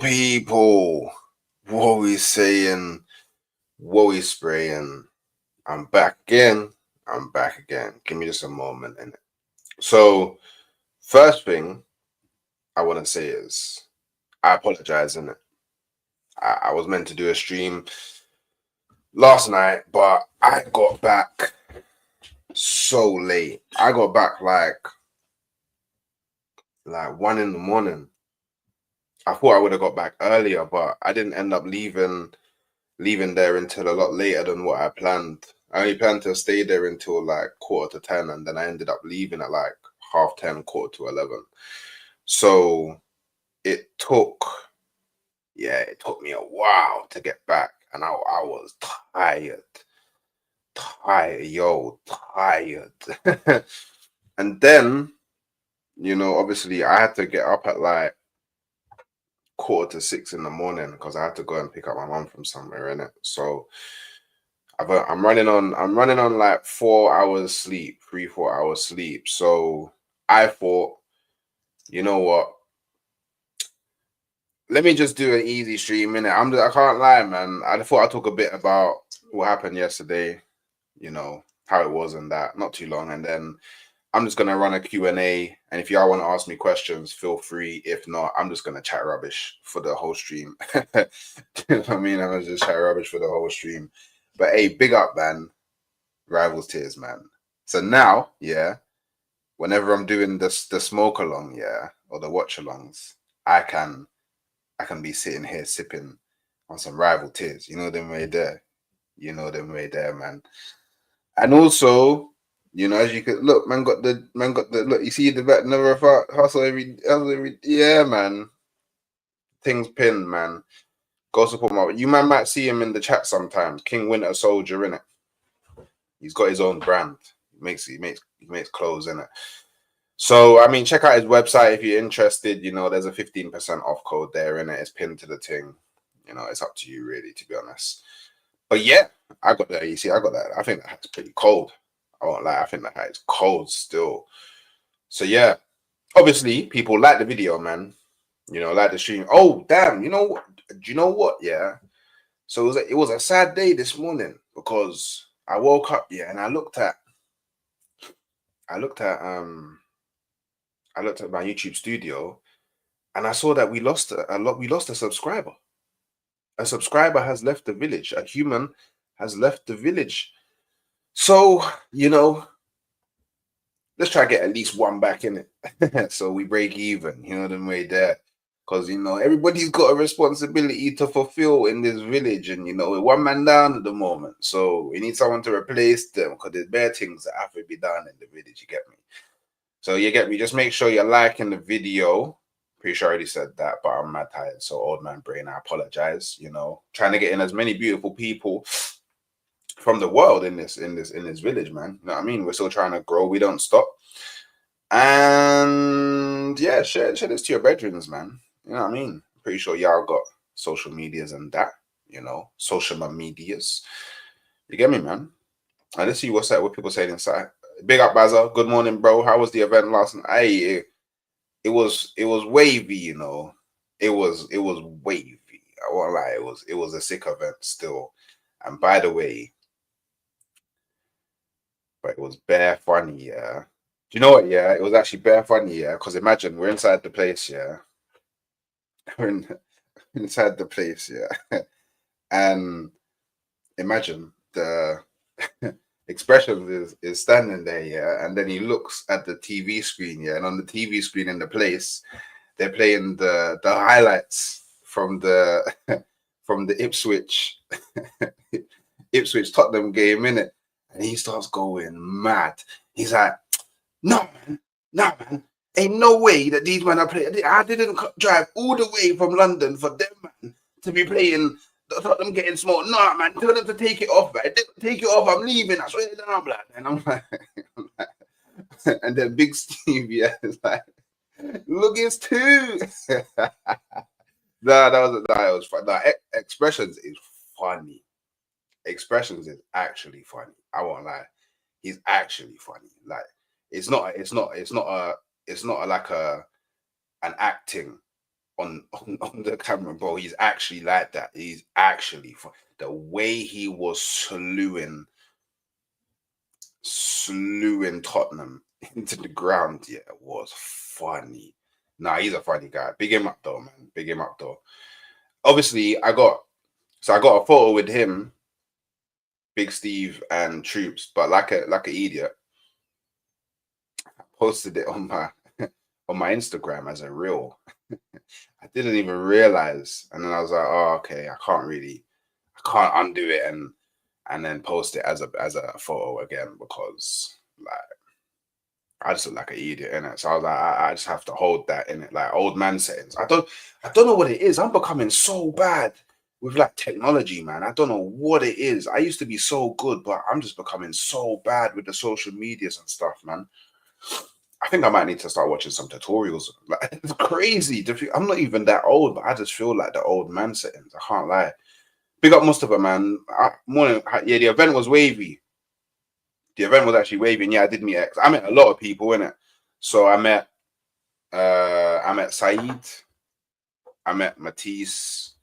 people, what we saying, what we spraying. I'm back again. I'm back again. Give me just a moment. And so, first thing I want to say is I apologize. And I was meant to do a stream last night, but I got back so late. I got back like 1 in the morning. I thought I would have got back earlier, but I didn't end up leaving there until a lot later than what I planned. I only planned to stay there until like 9:45, and then I ended up leaving at like 10:30, 11:45. So it took, it took me a while to get back, and I was tired, tired. And then, obviously I had to get up at like 5:45 in the morning because I had to go and pick up my mum from somewhere in it. So I'm running on like 4 hours sleep, 3-4 hours sleep. So I thought, you know what? Let me just do an easy stream in it. I can't lie, man. I thought I'd talk a bit about what happened yesterday, how it was and that. Not too long, and then I'm just gonna run a Q&A, and if y'all want to ask me questions, feel free. If not, I'm just gonna chat rubbish for the whole stream. You know what I mean? I'm gonna just chat rubbish for the whole stream. But hey, big up, man. Rivals tears, man. So now, whenever I'm doing the smoke along, or the watch alongs, I can be sitting here sipping on some rival tears. You know them way there. You know them way there, man. And also, as you could look, man got the look. You see the vet never hustle every man. Things pinned, man. Go support my. You man might see him in the chat sometimes. King Winter Soldier in it. He's got his own brand. He makes clothes in it. So I mean, check out his website if you're interested. There's a 15% off code there in it. It's pinned to the thing. It's up to you really, to be honest. But yeah, I got that. You see, I got that. I think that hat's pretty cold. I won't lie. I think that hat is cold still. So yeah, obviously people like the video, man. Like the stream. Oh damn! Do you know what? Yeah. So it was a sad day this morning because I woke up, and I looked at my YouTube studio, and I saw that we lost a subscriber. A subscriber has left the village. A human has left the village. So, let's try to get at least one back in it. So we break even, the way there. Because, everybody's got a responsibility to fulfill in this village. And, we're one man down at the moment. So we need someone to replace them because there's bare things that have to be done in the village. You get me? So you get me? Just make sure you're liking the video. Pretty sure I already said that, but I'm mad tired. So old man brain, I apologize. Trying to get in as many beautiful people from the world in this village, man. You know what I mean? We're still trying to grow. We don't stop. And yeah, share this to your bedrooms, man. You know what I mean? Pretty sure y'all got social medias and that, social medias. You get me, man? And let's see what's that, what people saying inside. Big up, Bazza. Good morning, bro. How was the event last night? Hey, it was wavy, It was wavy. I won't lie, it was a sick event still. And by the way, but it was bare funny, yeah. Do you know what? Yeah, it was actually bare funny, yeah. Because imagine we're inside the place, yeah. We're inside the place, yeah. And imagine the expression is standing there, yeah, and then he looks at the TV screen, yeah, and on the TV screen in the place, they're playing the highlights from the from the Ipswich Tottenham game, innit? And he starts going mad. He's like, no man, ain't no way that these men are playing. I didn't drive all the way from London for them, man, to be playing. Tottenham getting small. No, man, tell them to take it off, man. Take it off. I'm leaving. I swear down, blood. And I'm like, and then Big Steve, yeah, is like, look, it's two. That was fun. Expressions is funny. Expressions is actually funny. I won't lie. He's actually funny. Like, it's not like an acting on the camera, bro. He's actually like that. He's actually the way he was slewing Tottenham into the ground. Yeah, it was funny. Nah, he's a funny guy. Big him up though, man. Big him up though. Obviously, I got a photo with him, Big Steve, and Troops, but like an idiot, I posted it on my on my Instagram as a reel. I didn't even realize, and then I was like, "Oh, okay, I can't undo it and then post it as a photo again because like I just look like an idiot in it." So I was like, I just have to hold that in it, like old man settings. I don't know what it is. I'm becoming so bad with like technology, man. I don't know what it is. I used to be so good, but I'm just becoming so bad with the social medias and stuff, man. I think I might need to start watching some tutorials. Like, it's crazy. I'm not even that old, but I just feel like the old man settings. I can't lie. Big up Mustafa, man. Yeah, the event was wavy. The event was actually wavy. And yeah, I did meet X. I met a lot of people in it. So I met Saeed. I met Matisse.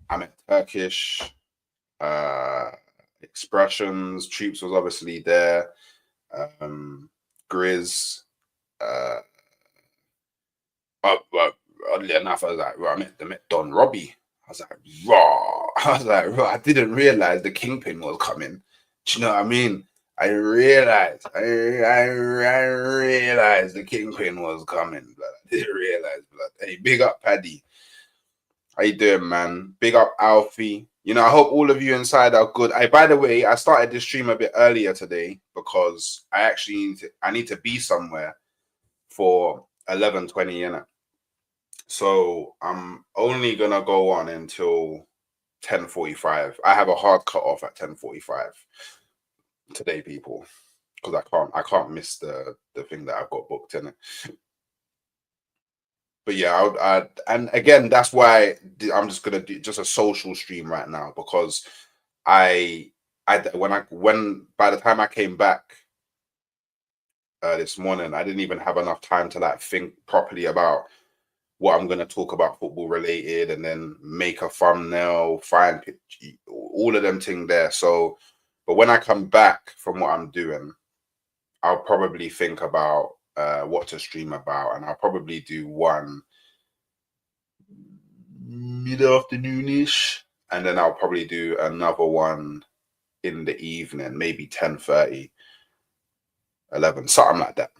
I met Turkish. Expressions. Troops was obviously there. Grizz. Oddly enough, I was like, I met Don Robbie. I was like, raw. I was like, raw. I didn't realize the Kingpin was coming. Do you know what I mean? I realized the Kingpin was coming, but I didn't realize. But hey, big up Paddy. How you doing, man? Big up Alfie. You know, I hope all of you inside are good. By the way, I started this stream a bit earlier today because I need to be somewhere for 11:20 innit? So I'm only gonna go on until 10:45. I have a hard cut off at 10:45 today, people, because I can't miss the thing that I've got booked in it. But yeah, and again, that's why I'm just gonna do just a social stream right now because when by the time I came back this morning, I didn't even have enough time to like think properly about what I'm going to talk about football related and then make a thumbnail, find all of them things there. So, but when I come back from what I'm doing, I'll probably think about what to stream about, and I'll probably do one mid-afternoonish, and then I'll probably do another one in the evening, maybe 10:30, 11, something like that.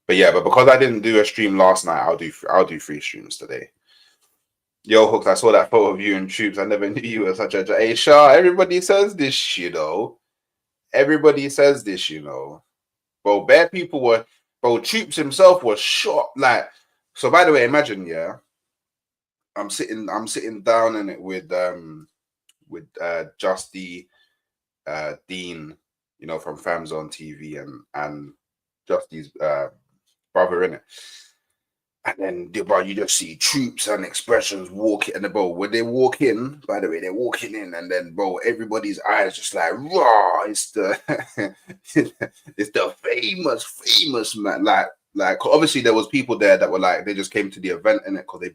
But yeah, but because I didn't do a stream last night, I'll do 3 streams today. Yo, Hooks, I saw that photo of you and Troops. I never knew you were such a... Hey, Shah, everybody says this, you know. Everybody says this, you know. Bro, bad people were... Bro, Troops himself was shot. Like, so by the way, imagine, yeah, I'm sitting down in it with Justy, Dean, you know, from Famzone TV and Justy's brother in it. And then, bro, you just see Troops and Expressions walking, and bro, when they walk in, by the way, they're walking in, and then, bro, everybody's eyes just like, raw. It's the, it's the famous man. Like, obviously, there was people there that were like, they just came to the event in it because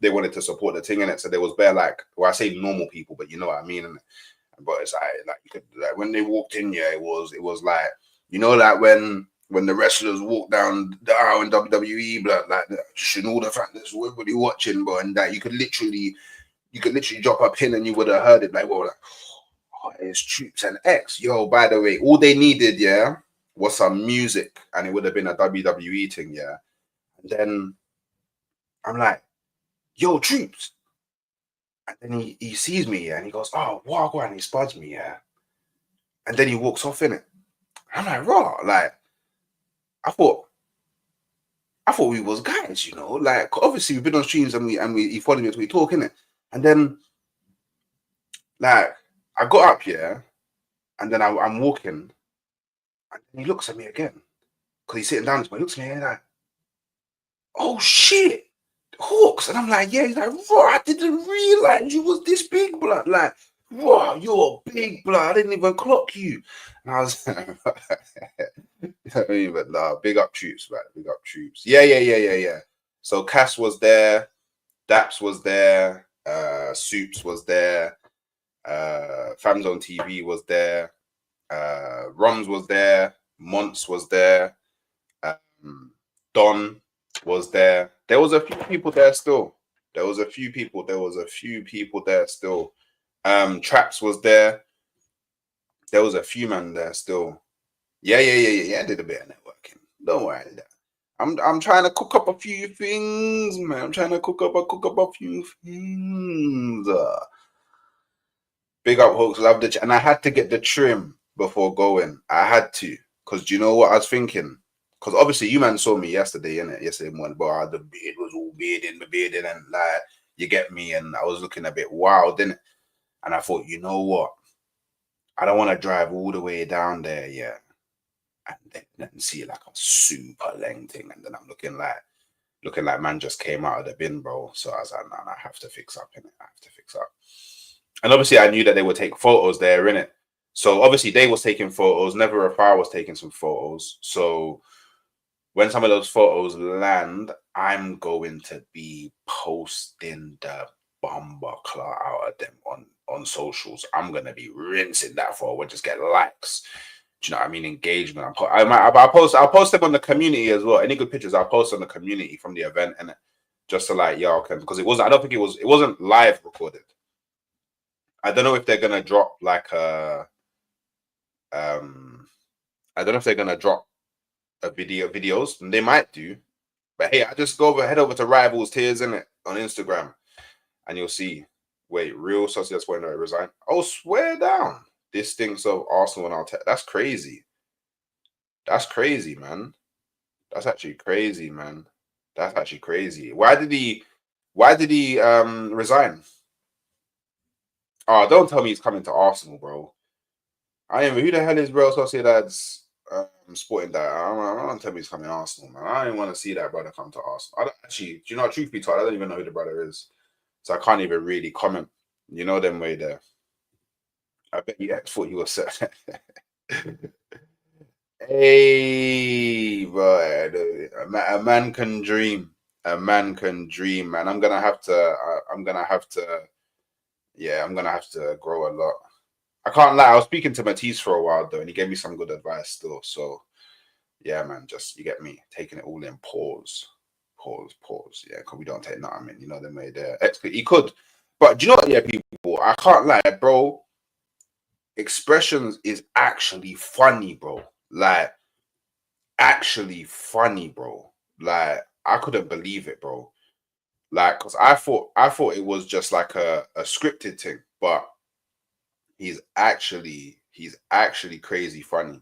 they wanted to support the thing in it. So there was bare like, well, I say normal people, but you know what I mean. But it's like you could like when they walked in, yeah, it was like, you know, like when the wrestlers walk down the aisle in WWE, but like and all the fact there's everybody watching, but and that you could literally drop a pin and you would have heard it like, well, like, oh, it's Troops and X. Yo, by the way, all they needed, yeah, was some music, and it would have been a WWE thing, yeah. And then I'm like, yo, Troops. And then he sees me, yeah, and he goes, oh, what? And he spuds me, yeah. And then he walks off in it. I'm like, raw, like. I thought we was guys, you know. Like obviously we've been on streams and he followed me as we talk, innit? And then like I got up here and then I'm walking and he looks at me again because he's sitting down. He looks at me and he's like, "Oh shit, Hawks!" And I'm like, "Yeah." He's like, "Bro, I didn't realize you was this big, blood. Like, wow, you're big, blood. I didn't even clock you." And I was but nah, big up Troops, man. Big up Troops. Yeah. So Cass was there, Daps was there. Soups was there. Fams on TV was there. Roms was there. Monts was there. Don was there. There was a few people there still. There was a few people there still. Traps was there. There was a few man there still. Yeah. I did a bit of networking. Don't worry about that. I'm trying to cook up a few things, man. I'm trying to cook up a few things. Big up, Hawks. Love the and I had to get the trim before going. I had to, because do you know what I was thinking? Because obviously you man saw me yesterday, innit? Yesterday morning, but the beard was all bearded, and like you get me, and I was looking a bit wild, didn't it? And I thought, you know what? I don't want to drive all the way down there, yeah, and then see like a super length thing, and then I'm looking like man just came out of the bin, bro. So I was like, nah, I have to fix up, innit? I have to fix up. And obviously I knew that they would take photos there, innit? So obviously they was taking photos. Never a Fire was taking some photos. So when some of those photos land, I'm going to be posting the bomber claw out of them on socials. I'm gonna be rinsing that photo and just get likes. Do you know what I mean? Engagement. I'll post them on the community as well. Any good pictures, I'll post on the community from the event, and just to like y'all can, because it wasn't. I don't think it wasn't live recorded. I don't know if they're gonna drop like a I don't know if they're gonna drop a videos. They might do, but hey, I just head over to Rivals Tears in it on Instagram, and you'll see. Wait, real Socios point to resign? Oh, swear down. This stinks of Arsenal and that's crazy. That's crazy, man. That's actually crazy, man. That's actually crazy. Why did he resign? Oh, don't tell me he's coming to Arsenal, bro. I am. Who the hell is Real Sociedad's sporting that? I don't tell me he's coming to Arsenal, man. I don't want to see that brother come to Arsenal. I don't actually. Do you know? Truth be told, I don't even know who the brother is, so I can't even really comment. You know them way there. I bet you thought he was set. Hey, bro, a man can dream. A man can dream, man. I'm gonna have to. Yeah, I'm gonna have to grow a lot. I can't lie. I was speaking to Matisse for a while though, and he gave me some good advice still. So, yeah, man, just you get me taking it all in. Pause. Yeah, because we don't take nothing. You know, they made there. He could, but do you know what? Yeah, people, I can't lie, bro. Expressions is actually funny, bro. Like, actually funny, bro. Like, I couldn't believe it, bro. Like, because I thought it was just like a scripted thing, but he's actually crazy funny.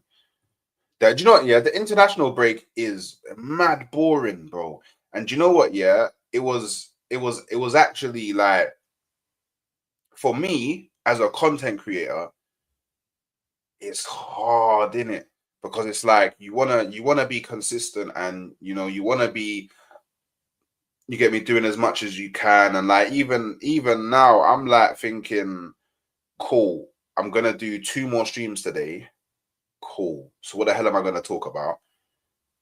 Do you know what? Yeah, the international break is mad boring, bro. And do you know what? Yeah, it was actually like, for me as a content creator, it's hard, isn't it? Because it's like you wanna be consistent, and you know you wanna be, you get me, doing as much as you can, and like even now I'm like thinking, cool, I'm gonna do 2 more streams today. Cool. So what the hell am I gonna talk about?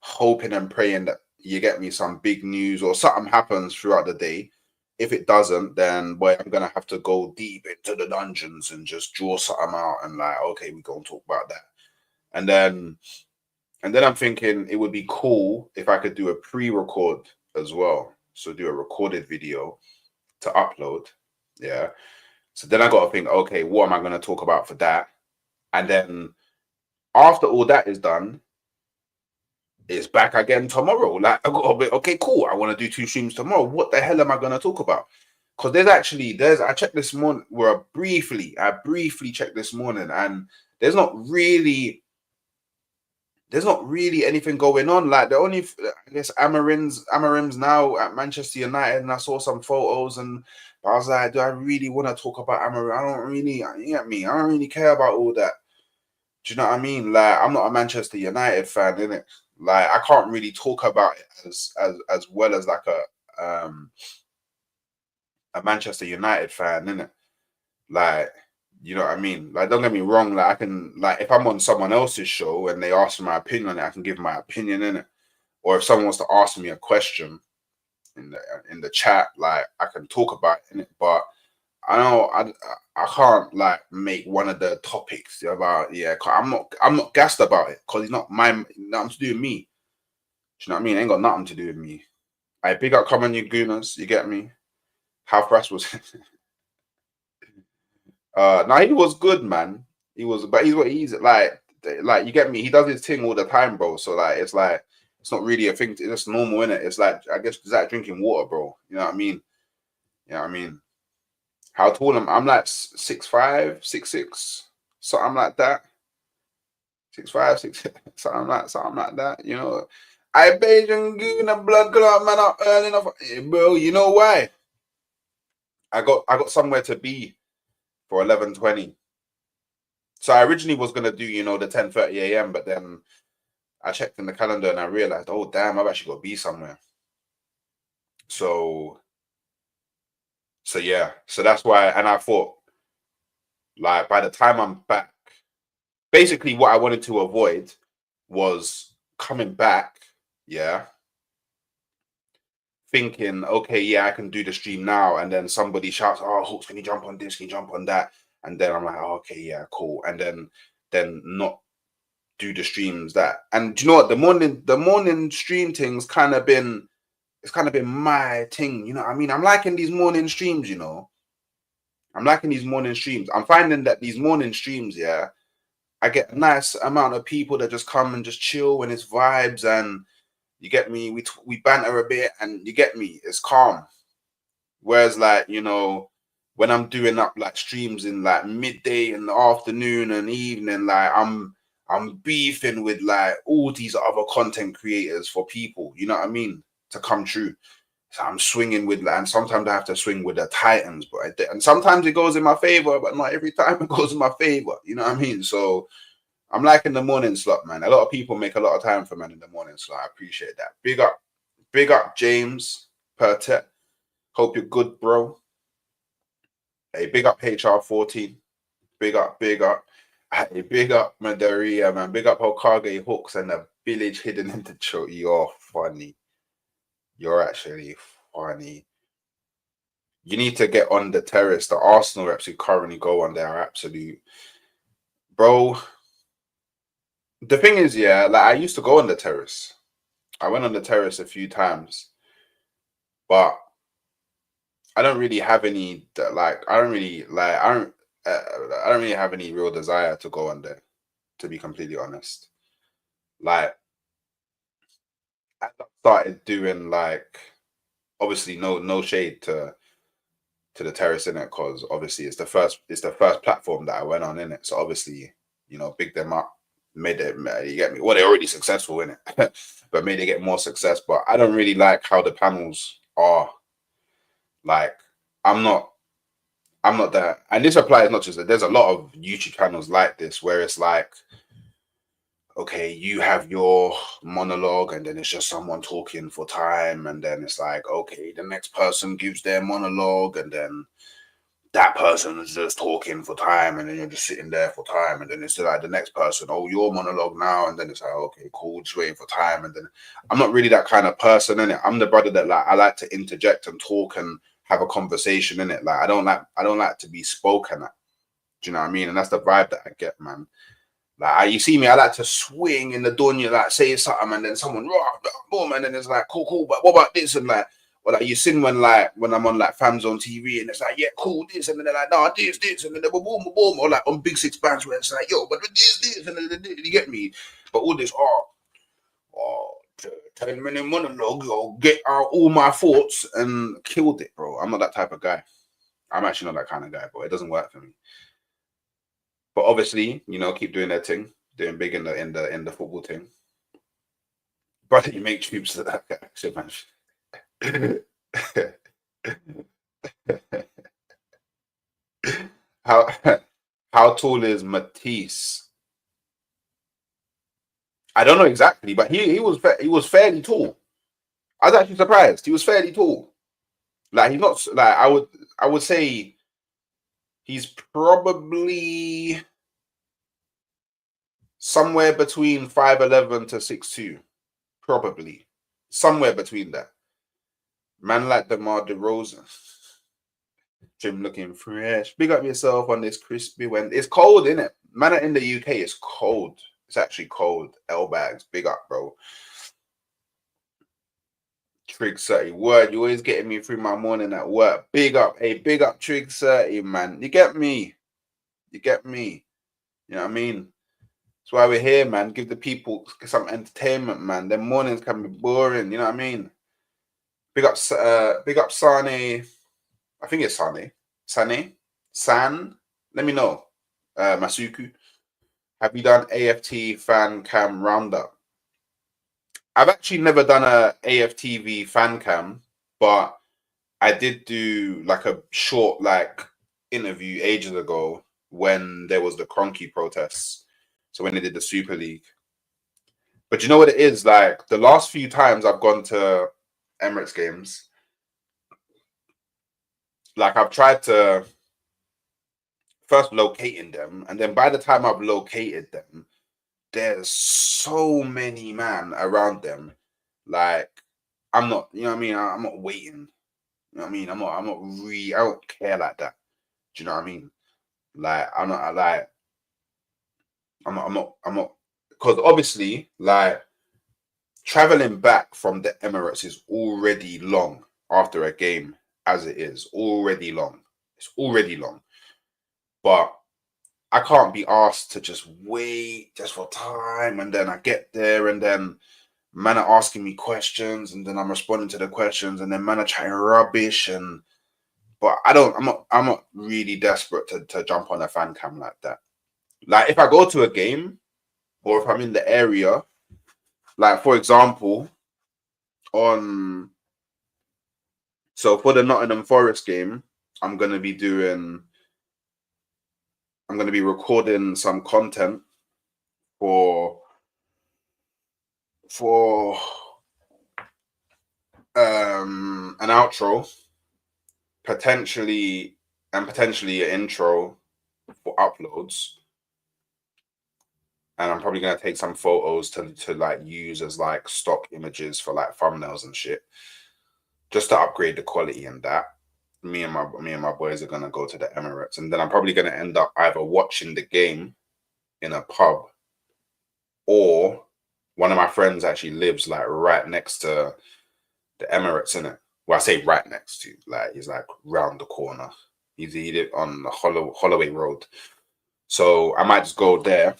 Hoping and praying that you get me some big news or something happens throughout the day. If it doesn't, then boy, I'm gonna have to go deep into the dungeons and just draw something out and like, okay, we go and talk about that. And then I'm thinking it would be cool if I could do a pre-record as well. So do a recorded video to upload. Yeah. So then I got to think, okay, what am I going to talk about for that? And then after all that is done, it's back again tomorrow. Like, I got a bit, okay, cool. I want to do 2 streams tomorrow. What the hell am I going to talk about? Because I checked this morning, I briefly checked this morning, and there's not really anything going on. Like, the only, I guess, Amarim's now at Manchester United, and I saw some photos, and I was like, do I really want to talk about Amarim? I don't really, you get me? I don't really care about all that. Do you know what I mean? Like, I'm not a Manchester United fan, innit? Like, I can't really talk about it as well as like a Manchester United fan, innit? Like, you know what I mean? Like, don't get me wrong. Like, I can, like, if I'm on someone else's show and they ask my opinion on it, I can give my opinion in it. Or if someone wants to ask me a question, in the chat. Like I can talk about it, but I know I can't like make one of the topics about I'm not gassed about it because it's not nothing to do with me. Do you know what I mean? It ain't got nothing to do with me. I big up Common You Gooners, you get me? How fresh was no, he was good, man. He was, but he's like you get me. He does his thing all the time, bro. So like it's not really a thing. It's just normal, innit? It's like I guess it's like drinking water, bro. You know what I mean? You know what I mean? How tall am I? I'm like 6'5", 6'6", something like that. 6'5", 6", something like that. You know, I Beijing Guna blood clot man up early enough, bro. You know why? I got somewhere to be for 11:20. So I originally was gonna do the 10:30 a.m. but then I checked in the calendar and I realized, oh damn, I've actually got to be somewhere. So yeah, so that's why. And I thought, like, by the time I'm back, basically what I wanted to avoid was coming back, yeah, thinking, okay, yeah, I can do the stream now, and then somebody shouts, oh, Hawks, can you jump on this? Can you jump on that? And then I'm like, oh, okay, yeah, cool. And then not do the streams that. And do you know what? The morning stream thing's kind of been my thing. You know what I mean? I'm liking these morning streams. I'm liking these morning streams. I'm finding that these morning streams, yeah, I get a nice amount of people that just come and just chill when it's vibes, and you get me. We banter a bit, and you get me. It's calm. Whereas, like, when I'm doing up like streams in like midday and the afternoon and evening, like I'm beefing with like all these other content creators for people. You know what I mean? To come true. So I'm swinging with, and sometimes I have to swing with the Titans, and sometimes it goes in my favor, but not every time it goes in my favor. You know what I mean? So I'm liking the morning slot, man. A lot of people make a lot of time for man in the morning slot. I appreciate that. Big up, James Pertet. Hope you're good, bro. Hey, big up HR14. Big up. Hey, big up Madaria, man. Big up Okage Hawks and the village hidden in the show. You're funny. You're actually funny. You need to get on the terrace. The Arsenal reps who currently go on there are absolute, bro. The thing is, yeah, like I used to go on the terrace. I went on the terrace a few times, but I don't really have any like. I don't really like. I don't really have any real desire to go on there. To be completely honest, like I started doing like, obviously no shade to the terrace in it, because obviously it's the first platform that I went on in it. So obviously, big them up, made it, you get me. Well, they're already successful in it, but made it get more success. But I don't really like how the panels are. Like, I'm not that, and this applies not just that. There's a lot of YouTube channels like this where it's like, okay, you have your monologue, and then it's just someone talking for time, and then it's like, okay, the next person gives their monologue, and then that person is just talking for time, and then you're just sitting there for time, and then it's like the next person, oh, your monologue now, and then it's like, okay, cool, just waiting for time. And then I'm not really that kind of person in it. I'm the brother that, like, I like to interject and talk and have a conversation in it. Like, I don't like to be spoken at. Do you know what I mean? And that's the vibe that I get, man. Like, you see me, I like to swing in the dunya, like say something, and then someone boom, and then it's like, cool, but what about this? And like, well, like, you seen when I'm on like fans on TV, and it's like, yeah, cool, this, and then they're like, no, this, and then they boom, or like on Big Six Bands where it's like, yo, but this, and then you get me. But all this, 10-minute monologue, yo, get out all my thoughts and killed it, bro. I'm not that type of guy. I'm actually not that kind of guy, but it doesn't work for me. But obviously, keep doing their thing, doing big in the football thing. But you make troops that accent, man. how how tall is Matisse? I don't know exactly, but he was fairly tall. I was actually surprised. He was fairly tall. Like, he's not like, I would say he's probably somewhere between 5'11" to 6'2", probably somewhere between that. Man like DeMar DeRozan. Jim looking fresh. Big up yourself on this crispy when it's cold, isn't it? Man in the UK, it's cold. It's actually cold. L bags, big up, bro. Trig 30. Word, you always getting me through my morning at work. Big up, hey, big up Trig 30, man. You get me. You get me. You know what I mean? That's why we're here, man. Give the people some entertainment, man. Their mornings can be boring, you know what I mean? Big up Sane. I think it's Sane. San. Let me know. Masuku. Have you done AFT fan cam roundup? I've actually never done a AFTV fan cam, but I did do like a short interview ages ago when there was the Cronky protests. So when they did the Super League. But you know what it is? Like the last few times I've gone to Emirates games, like I've tried to first locating them, and then by the time I've located them, there's so many man around them. Like I'm not, you know what I mean? I'm not waiting. You know what I mean? I'm not really, I don't care like that. Do you know what I mean? Like I'm not, because obviously, like traveling back from the Emirates is already long after a game, as it is already long. It's already long, but I can't be asked to just wait just for time, and then I get there, and then man are asking me questions, and then I'm responding to the questions, and then man are chatting rubbish, and but I'm not really desperate to jump on a fan cam like that. Like if I go to a game or if I'm in the area, like for example, on so for the Nottingham Forest game, I'm gonna be doing I'm gonna be recording some content for for an outro, potentially an intro for uploads. And I'm probably gonna take some photos to like use as like stock images for like thumbnails and shit, just to upgrade the quality and that. Me and my boys are gonna go to the Emirates, and then I'm probably gonna end up either watching the game in a pub, or one of my friends actually lives like right next to the Emirates, in it. Well, I say right next to, like he's like round the corner. He live on the Holloway Road, so I might just go there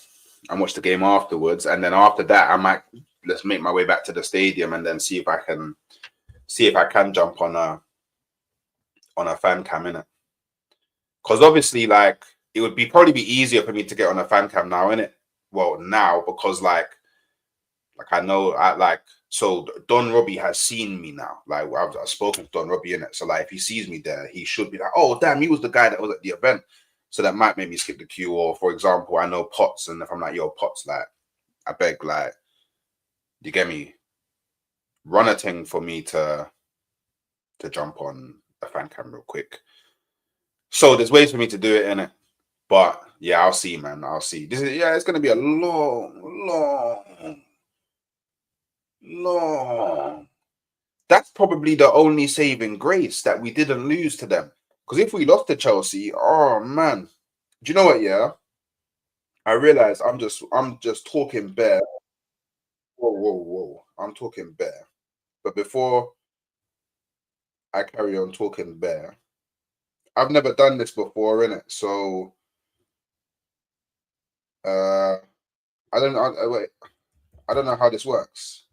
and watch the game afterwards, and then after that, I might let's make my way back to the stadium and then see if I can jump on a fan cam in it. Because obviously, like it would be probably be easier for me to get on a fan cam now, in it. Well, now because like I know I like so Don Robbie has seen me now. Like I've spoken to Don Robbie in it. So like if he sees me there, he should be like, oh damn, he was the guy that was at the event. So that might make me skip the queue. Or for example, I know Potts, and if I'm like, yo, Potts, like I beg, like you get me, run a thing for me to jump on a fan cam real quick. So there's ways for me to do it in it. But yeah, I'll see, man. I'll see. It's gonna be a long. That's probably the only saving grace that we didn't lose to them. Because if we lost to Chelsea, oh man. Do you know what? Yeah, I realize I'm just talking bare. Whoa. I'm talking bare. But before I carry on talking bare, I've never done this before, innit? So uh wait, I don't know how this works.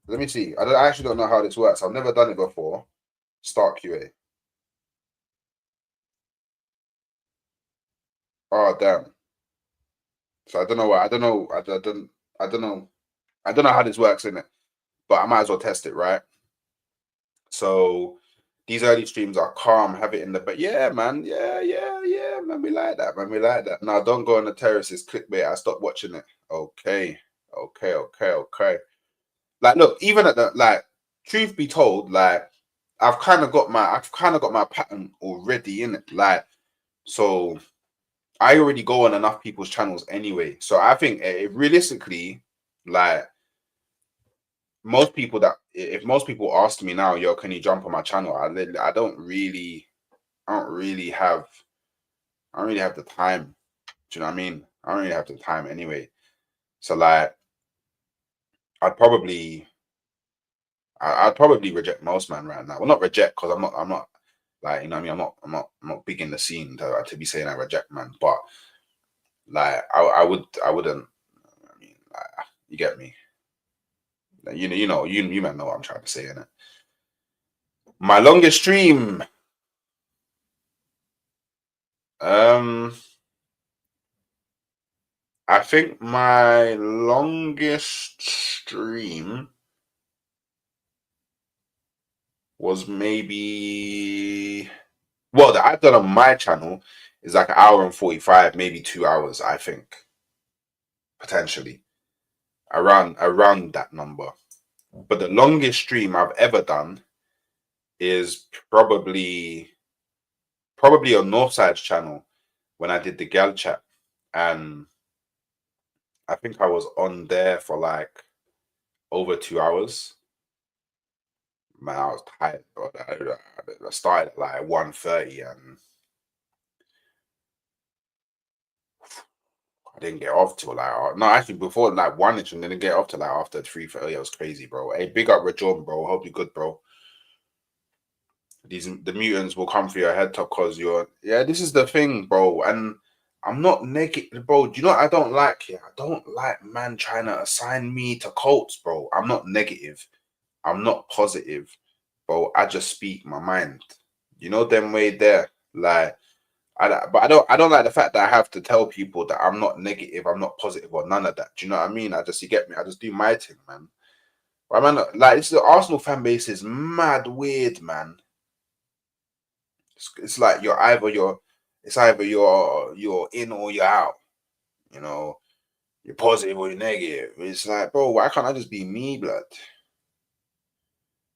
Let me see. I actually don't know how this works. I've never done it before. Start QA. Oh damn. So I don't know what I don't know. I don't know. I don't know how this works in it, but I might as well test it, right? So these early streams are calm, have it in the but yeah, man. Yeah, man. We like that, man. We like that. Now don't go on the terraces, clickbait. I stopped watching it. Okay. Like, look, even at the like, truth be told, like I've kind of got my pattern already in it. Like, so I already go on enough people's channels anyway. So I think realistically, like most people that if most people asked me now, yo, can you jump on my channel? I don't really have the time. Do you know what I mean? I don't really have the time anyway. So like I'd probably I'd probably reject most man right now. Well, not reject because I'm not like, you know what I mean, I'm not big in the scene to be saying I reject man, but like I wouldn't. I mean, like, you get me. You man know what I'm trying to say, innit? My longest stream. Um, I think my longest stream was maybe, well, that I've done on my channel is like 1 hour and 45, maybe 2 hours, I think, potentially around that number. But the longest stream I've ever done is probably on Northside's channel when I did the gal chat, and I think I was on there for like over 2 hours. Man, I was tired, bro. I started at like 1:30 and I didn't get off till like no, actually before like 1ish, and didn't get off till like after 3:30. It was crazy, bro. Hey, big up Rajon, bro. Hope you're good, bro. The mutants will come for your head top because you're, yeah, this is the thing, bro. And I'm not negative, bro. Do you know what I don't like here? I don't like man trying to assign me to cults, bro. I'm not negative. I'm not positive, bro. I just speak my mind. You know them way there. Like but I don't like the fact that I have to tell people that I'm not negative, I'm not positive, or none of that. Do you know what I mean? You get me? I just do my thing, man. But man, like the Arsenal fan base is mad weird, man. It's like it's either you're in or you're out. You know, you're positive or you're negative. It's like, bro, why can't I just be me, blood?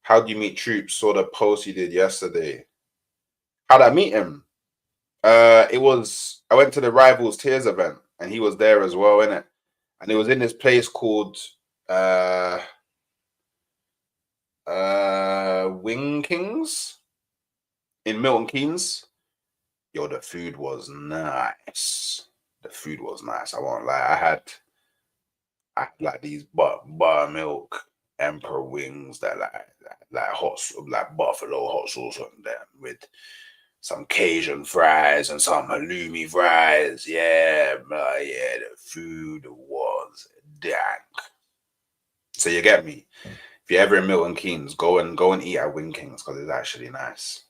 How do you meet Troops? Saw the post you did yesterday. How'd I meet him? I went to the Rivals Tears event and he was there as well, innit? And it was in this place called uh Wing Kings in Milton Keynes. Yo, the food was nice. The food was nice. I won't lie. I had like these buttermilk emperor wings that like hot, like buffalo hot sauce on them with some Cajun fries and some halloumi fries. Yeah, yeah, the food was dank. So you get me. If you're ever in Milton Keynes, go and eat at Wing Kings because it's actually nice.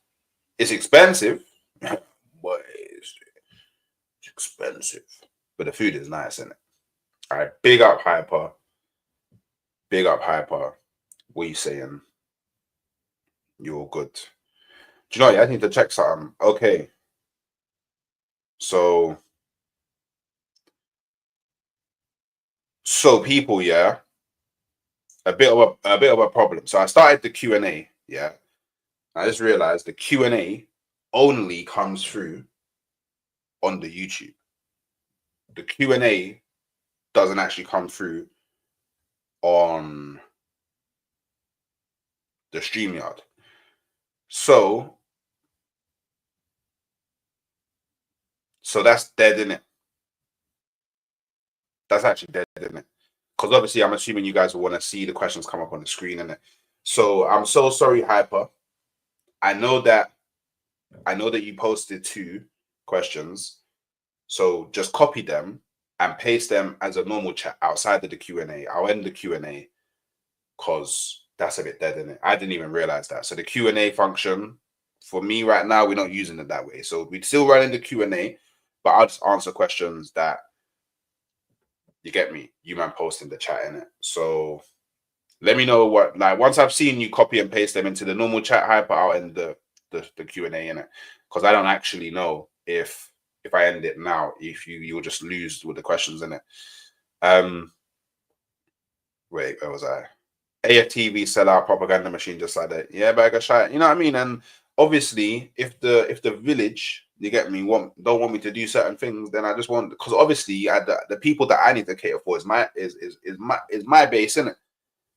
It's expensive, but it's expensive. But the food is nice, isn't it? All right, big up Hyper. Big up Hyper. What you saying? You're all good. Do you know what? I need to check something. Okay. So people, yeah, a bit of a problem. So I started the Q&A, yeah. I just realized the Q&A only comes through on the YouTube. The Q&A doesn't actually come through on the StreamYard. So that's dead, isn't it? That's actually dead, isn't it? Because obviously I'm assuming you guys will want to see the questions come up on the screen, innit? So I'm so sorry, Hyper. I know that you posted 2 questions. So just copy them and paste them as a normal chat outside of the Q&A. I'll end the Q&A because that's a bit dead, isn't it? I didn't even realize that. So the Q&A function, for me right now, we're not using it that way. So we're still running the Q&A, but I'll just answer questions that, you get me, you man post in the chat, innit? So let me know what, like, once I've seen you copy and paste them into the normal chat, Hyper, I'll end the Q&A, innit? Because I don't actually know if I end it now, if you'll just lose with the questions in it. Wait, where was I? AFTV sell out propaganda machine just like that. Yeah, but I got shy. You know what I mean? And obviously, if the village, you get me, don't want me to do certain things, then I just want, because obviously the people that I need to cater for is my base, innit?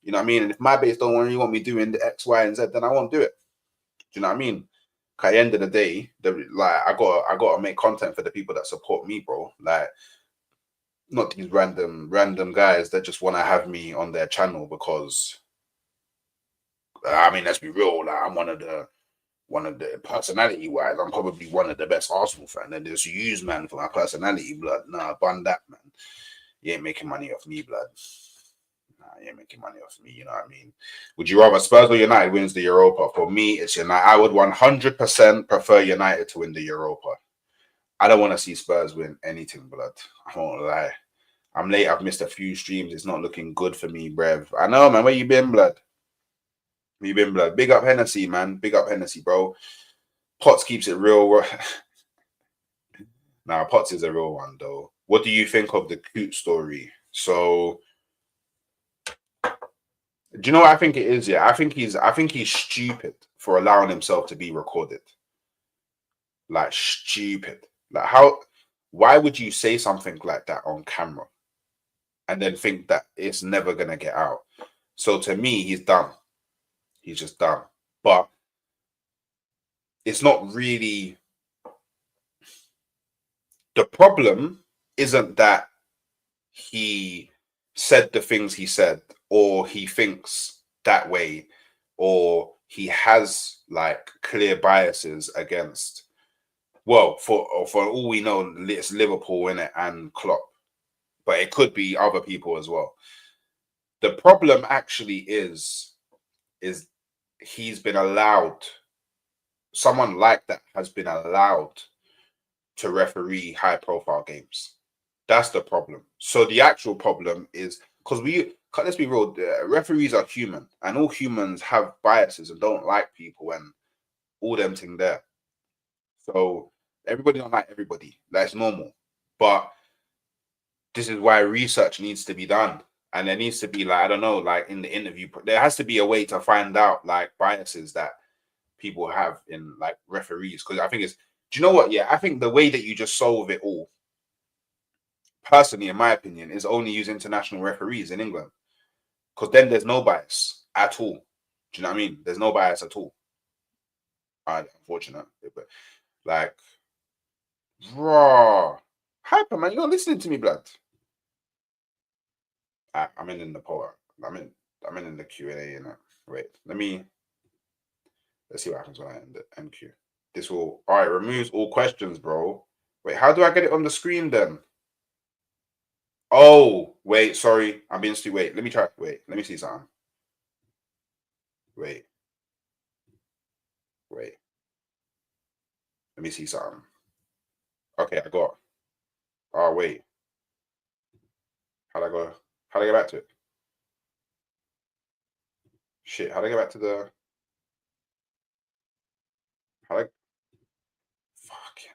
You know what I mean? And if my base don't really want me doing the X, Y, and Z, then I won't do it. Do you know what I mean? At the end of the day, I gotta make content for the people that support me, bro. Like, not these random guys that just want to have me on their channel because I mean, let's be real. Like, I'm one of the personality wise, I'm probably one of the best Arsenal fans. And just use man for my personality, blood. Nah, bun that, man. You ain't making money off me, blood. Nah, you ain't making money off me. You know what I mean? Would you rather Spurs or United wins the Europa? For me, it's United. I would 100% prefer United to win the Europa. I don't want to see Spurs win anything, blood. I won't lie. I'm late. I've missed a few streams. It's not looking good for me, brev. I know, man. Where you been, blood? Where you been, blood? Big up Hennessy, man. Big up Hennessy, bro. Potts keeps it real. Now, Potts is a real one, though. What do you think of the Coot story? So, do you know what I think it is? Yeah, I think he's stupid for allowing himself to be recorded. Like, stupid. Like, how? Why would you say something like that on camera and then think that it's never gonna get out? So to me, he's done. He's just done. But it's not really the problem. Isn't that he said the things he said, or he thinks that way, or he has like clear biases against. Well, for all we know, it's Liverpool in it and Klopp, but it could be other people as well. The problem actually is he's been allowed. Someone like that has been allowed to referee high-profile games. That's the problem. So the actual problem is because let's be real, referees are human, and all humans have biases and don't like people and all them thing there. So everybody don't like everybody. That's normal. But this is why research needs to be done. And there needs to be, like, I don't know, like in the interview, there has to be a way to find out like biases that people have in like referees. Because I think do you know what? Yeah, I think the way that you just solve it all, personally, in my opinion, is only use international referees in England. Because then there's no bias at all. Do you know what I mean? There's no bias at all. Unfortunate. But like, raw. Hyper, man, you're not listening to me, blood. I'm in the poll. I'm in the Q&A, innit? Wait, let's see what happens when I end the MQ. This will, all right, removes all questions, bro. Wait, how do I get it on the screen then? Oh, wait, sorry. I'm being stupid. Wait, let me try. Wait, let me see something. Wait. Let me see something. Okay, I got. Oh, wait. How'd I go? How'd I get back to it? Shit, how'd I get back to the. How'd I. Fucking.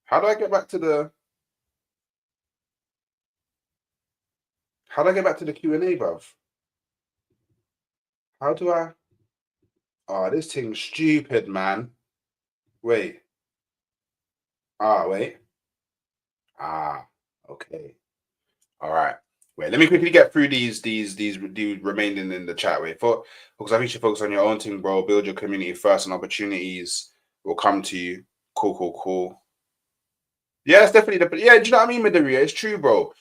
How do I get back to the. How do I get back to the Q&A, bruv? How do I. Oh, this thing's stupid, man. Wait. Wait. Okay. All right. Wait, let me quickly get through these remaining in the chat. Wait, because I think you should focus on your own thing, bro. Build your community first, and opportunities will come to you. Cool. Yeah, it's definitely the. Yeah, do you know what I mean, Midoriya? It's true, bro.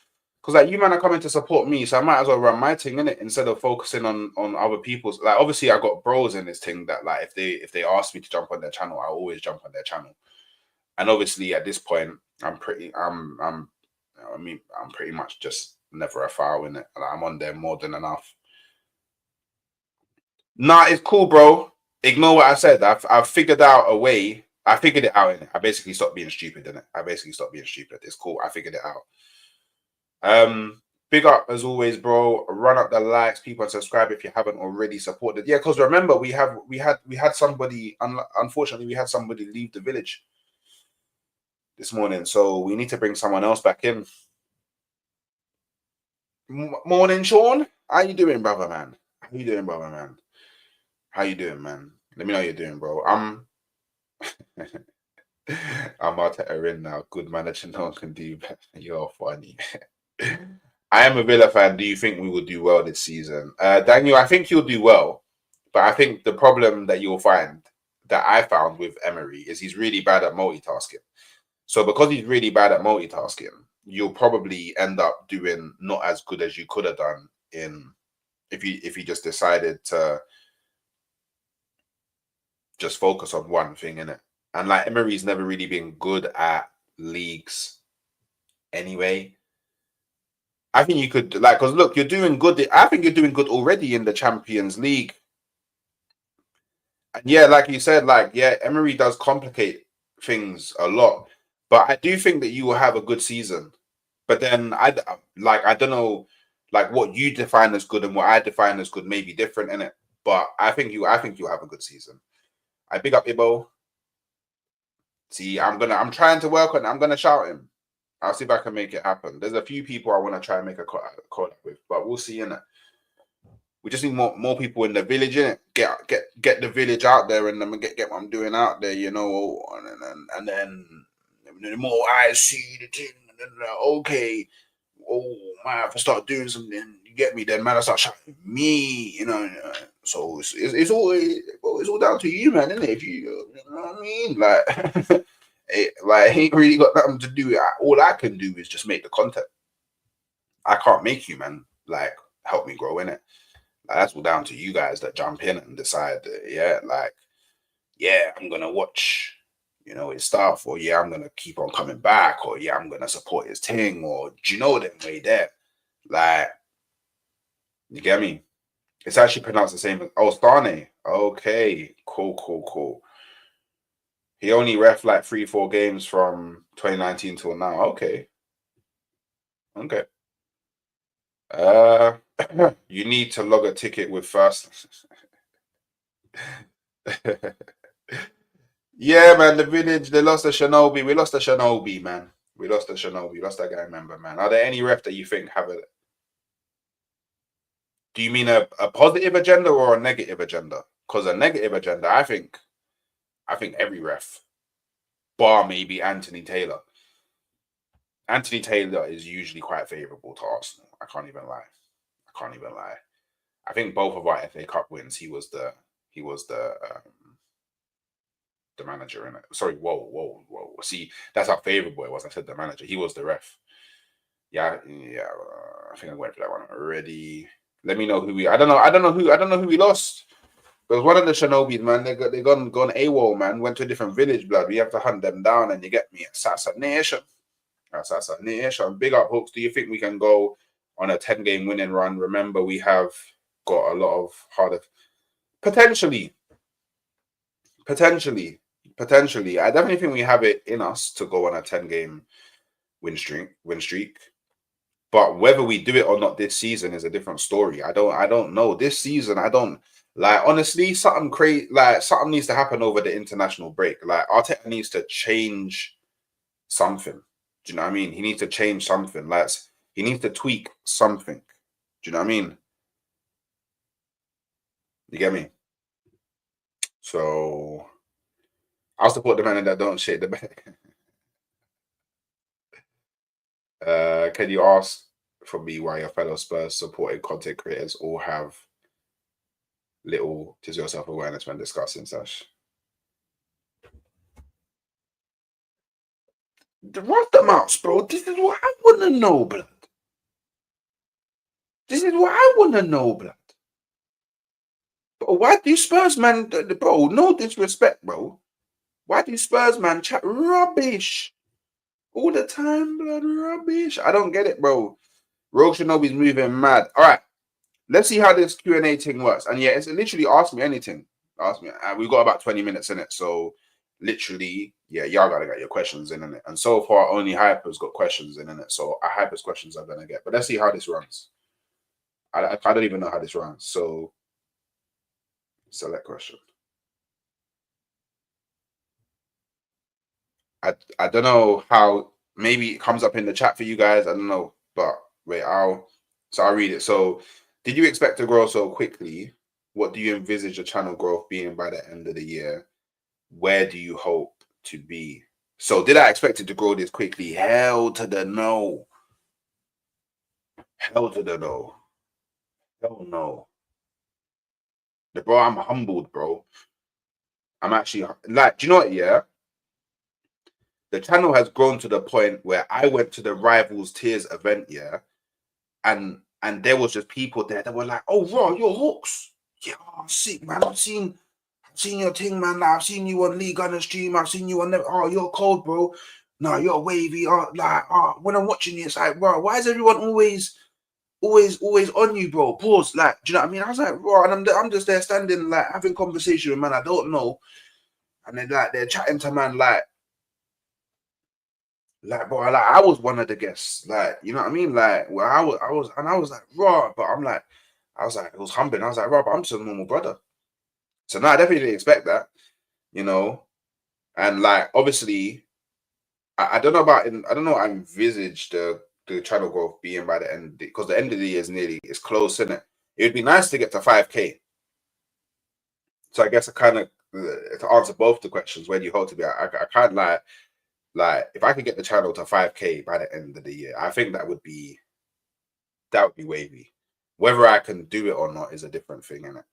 Because like you man are coming to support me, so I might as well run my thing in it instead of focusing on other people's. Like obviously, I got bros in this thing that like if they ask me to jump on their channel, I always jump on their channel. And obviously, at this point, I'm pretty much just never a foul in it. Like, I'm on there more than enough. Nah, it's cool, bro. Ignore what I said. I've figured out a way. I figured it out in it. I basically stopped being stupid in it. I basically stopped being stupid. It's cool. I figured it out. Big up as always, bro. Run up the likes, people, and subscribe if you haven't already supported. Yeah, because remember we had somebody. Unfortunately, we had somebody leave the village this morning, so we need to bring someone else back in. Morning, Sean. How you doing, brother, man? How you doing, brother, man? How you doing, man? Let me know how you're doing, bro. I'm Arteta in now. Good manager, no one can do better. You're funny. I am a Villa fan. Do you think we will do well this season? Daniel, I think you'll do well. But I think the problem that you'll find that I found with Emery is he's really bad at multitasking. So because he's really bad at multitasking, you'll probably end up doing not as good as you could have done in if you just decided to just focus on one thing in it. And like Emery's never really been good at leagues anyway. I think you could like because look, you're doing good. I think you're doing good already in the Champions League. And yeah, like you said, like yeah, Emery does complicate things a lot, but I do think that you will have a good season. But then I don't know like what you define as good and what I define as good may be different in it. But I think you'll have a good season. I big up Ibo. See, I'm trying to work on it. I'm gonna shout him. I'll see if I can make it happen. There's a few people I want to try and make a call with, but we'll see in it. We just need more people in the village, innit? Get the village out there and then get what I'm doing out there, you know, and then the more I see the thing, and then okay, oh man, if I start doing something, you get me, then man, I start shouting me, you know. So it's all down to you, man, isn't it? If you know what I mean, like, like ain't really got nothing to do. All I can do is just make the content. I can't make you, man. Like, help me grow in it. Like, that's all down to you guys that jump in and decide, yeah, like, yeah, I'm gonna watch, you know, his stuff, or yeah, I'm gonna keep on coming back, or yeah, I'm gonna support his thing, or do you know them way there? Like, you get me? It's actually pronounced the same as Stane. Okay, cool. He only ref like 3-4 games from 2019 till now. Okay. Uh, you need to log a ticket with first. Yeah, man, the village, they lost the Shinobi. We lost the Shinobi, man. We lost the Shinobi. We lost that guy member, man. Are there any ref that you think have a do you mean a positive agenda or a negative agenda? Because a negative agenda, I think every ref, bar maybe Anthony Taylor. Anthony Taylor is usually quite favourable to Arsenal. I can't even lie. I think both of our FA Cup wins, he was the manager in it. Sorry, whoa. See, that's how favourable it was. I said the manager. He was the ref. Yeah. I think I went for that one already. Let me know who we. I don't know who we lost. There was one of the Shinobis, man. They gone AWOL, man. Went to a different village, blood. We have to hunt them down, and you get me. Assassination. Big up, Hooks. Do you think we can go on a 10-game winning run? Remember, we have got a lot of harder. Potentially. I definitely think we have it in us to go on a 10-game win streak. But whether we do it or not this season is a different story. I don't know. This season, I don't like honestly, something crazy like something needs to happen over the international break. Like Arteta needs to change something. Do you know what I mean? He needs to change something. Like he needs to tweak something. Do you know what I mean? You get me? So I'll support the man that don't shake the bed. Can you ask for me why your fellow Spurs supported content creators all have little to zero self-awareness when discussing such? Rub the mouse, bro. This is what I want to know, blood. This is what I want to know, blood. But why do Spurs, man, bro? No disrespect, bro. Why do Spurs, man, chat rubbish all the time, blood? Rubbish. I don't get it, bro. Rogue Shinobi's moving mad. All right, let's see how this Q&A thing works. And yeah, it's literally ask me anything. Ask me. We've got about 20 minutes in it, so literally, yeah, y'all gotta get your questions in it. And so far, only Hyper's got questions in it. So Hyper's questions are gonna get. But let's see how this runs. I don't even know how this runs. So select question. I don't know how. Maybe it comes up in the chat for you guys. I don't know, but wait, I'll read it. So, did you expect to grow so quickly? What do you envisage your channel growth being by the end of the year? Where do you hope to be? So, did I expect it to grow this quickly? Hell to the no. Hell to the no. Hell no. Bro, I'm humbled, bro. I'm actually like, do you know what? Yeah, the channel has grown to the point where I went to the Rivals Tears event, yeah, and there was just people there that were like, "Oh, Raw, your hooks, yeah, sick man. I've seen your thing, man. Like, I've seen you on League on the stream. I've seen you on the. Oh, you're cold, bro. No, you're wavy. Oh, like, oh, when I'm watching you, it's like, bro, why is everyone always on you, bro? Pause. Like, do you know what I mean? I was like, bro, and I'm just there standing, like, having conversation with man I don't know, and then like they're chatting to man like, bro, like I was one of the guests, like, you know what I mean? Like, well, I was like, raw, but I was like, it was humbling. I was like, raw, but I'm just a normal brother. So no, I definitely didn't expect that, you know. And like, obviously, I don't know about, I don't know. I envisage the channel growth being by the end, because the end of the year is nearly, it's close, isn't it? It would be nice to get to 5K. So I guess I kind of to answer both the questions, where do you hope to be? I can't like if I could get the channel to 5K by the end of the year, I think that would be wavy. Whether I can do it or not is a different thing, innit?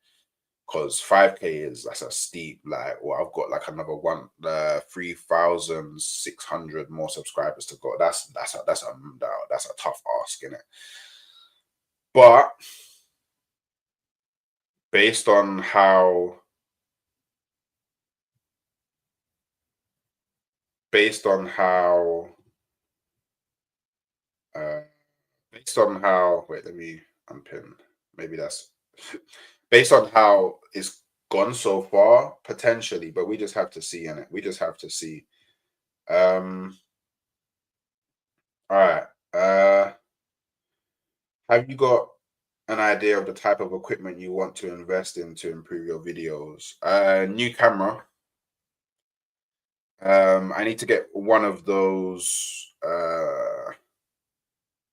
Because 5K is, that's a steep, like, well, I've got like another 3,600 more subscribers to go. That's a tough ask, innit? But based on how based on how uh based on how wait, let me unpin. Maybe that's based on how it's gone so far, potentially, but we just have to see in it. We just have to see. All right. Have you got an idea of the type of equipment you want to invest in to improve your videos? New camera. I need to get one of those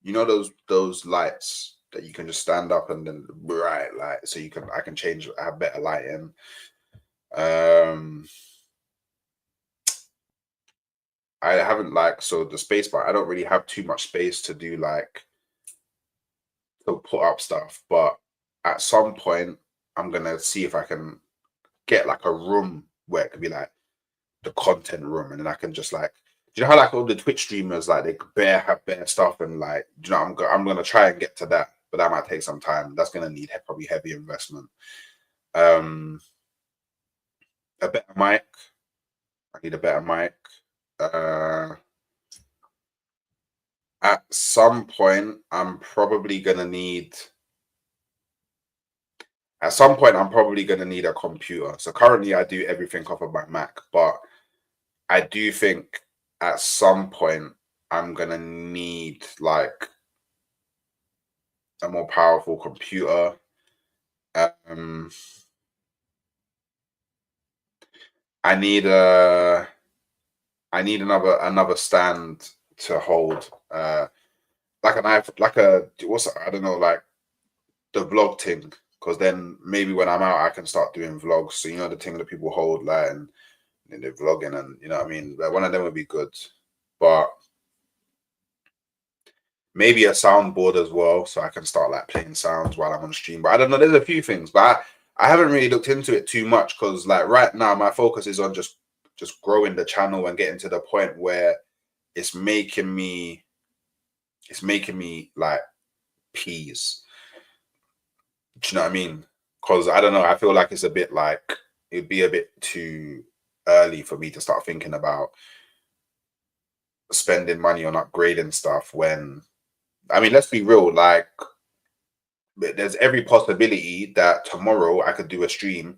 you know those lights that you can just stand up and then bright light, so I can change, have better lighting. I haven't like, so the space bar, I don't really have too much space to do like to put up stuff, but at some point I'm gonna see if I can get like a room where it could be like the content room, and then I can just like, do you know how like all the Twitch streamers, like they have bare stuff, and like, do you know, I'm gonna try and get to that, but that might take some time. That's gonna need probably heavy investment. Um, a better mic. I need a better mic. At some point, at some point, I'm probably gonna need a computer. So currently, I do everything off of my Mac, but I do think at some point I'm gonna need like a more powerful computer. Um, I need a I need another stand to hold like an iPhone, like a what's I don't know, like the vlog thing, because then maybe when I'm out I can start doing vlogs. So you know the thing that people hold like and they're vlogging, and you know what I mean. Like, one of them would be good, but maybe a soundboard as well, so I can start like playing sounds while I'm on stream. But I don't know. There's a few things, but I haven't really looked into it too much, because like right now my focus is on just growing the channel and getting to the point where it's making me like peas. Do you know what I mean? Because I don't know. I feel like it's a bit like, it'd be a bit too early for me to start thinking about spending money on upgrading stuff when, I mean, let's be real, like there's every possibility that tomorrow I could do a stream